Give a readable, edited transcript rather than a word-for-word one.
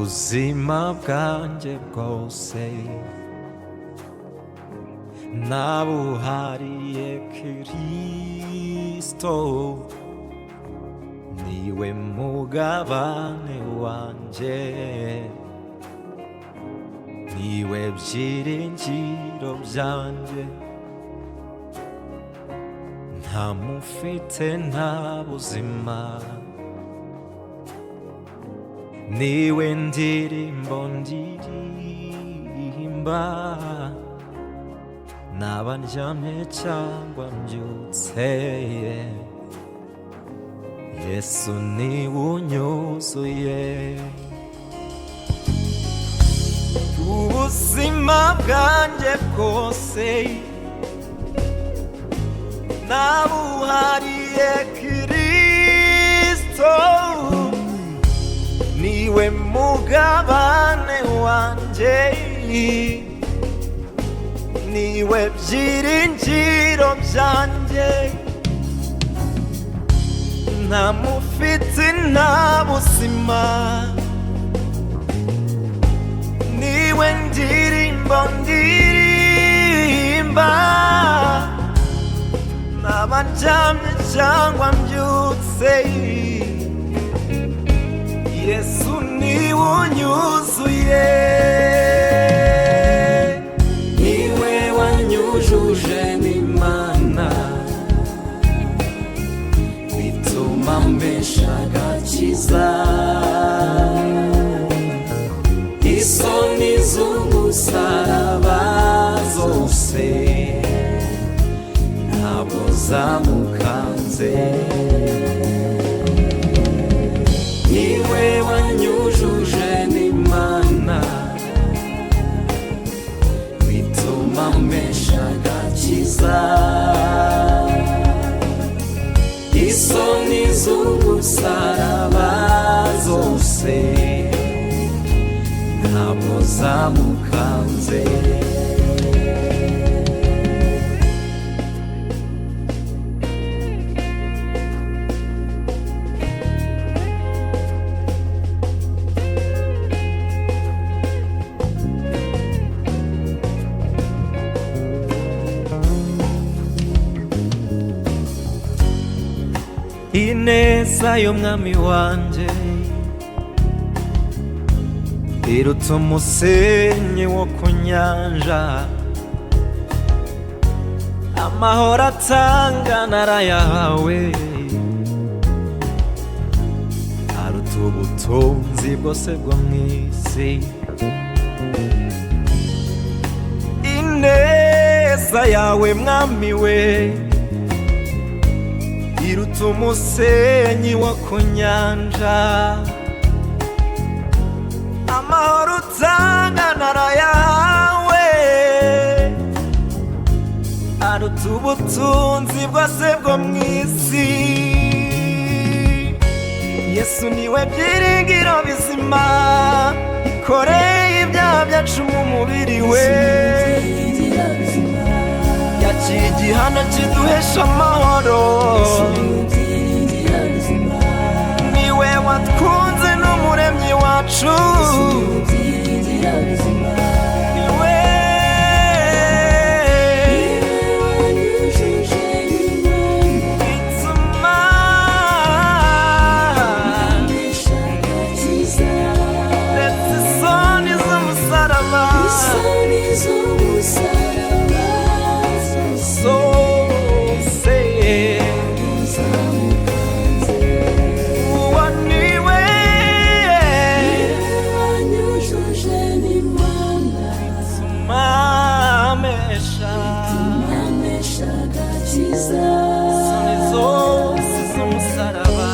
ubuzima bwanjye bwose nabuhariye Kristo, niwe mugabane wanje, niwe byiringiro byanje, ntamufite nta buzima, niwe ndirimbo ndirimba, naba ndyamye cyangwa mbyutse, Yesu niwe unyuzuye. Ubuzima bwanjye bwose nabuhariye Kristo, niwe mugabane wanje, niwe byiringiro byanje, ntamufite nta buzima, niwe ndirimbo ndirimba, naba ndyamye cyangwa mbyutse, Yesu niwe unyuzuye. Niwe wanyujuje n'Imana, bituma mpesha agakiza, isoni z'umusaraba zose ntabwo zamukanze. Niwe wanyujuje n'Imana, bituma mpesha agakiza, isoni z'umusaraba zose ntabwo zamukanze. Ineza y'umwami wanje iruta umusenyi wo ku nyanja, amahoro atanga narayahawe, aruta ubutunzi bwose bwo mw'isi. Ineza yawe mwami we iruta umusenyi wo ku nyanja, amahoro utanga narayahawe, aruta ubutunzi bwose bwo mw'isi. Yesu niwe byiringiro bizima, ikoreye ibyaha byacu mu mubiri we, yaciye igihano kiduhesha amahoro, niwe watwunze n'umuremyi wacu, niwe bituma ndetse isoni z'umusaraba zose uwo niwe wanyujuje n'Imana, bituma mpesha agakiza, isoni zose z'umusaraba.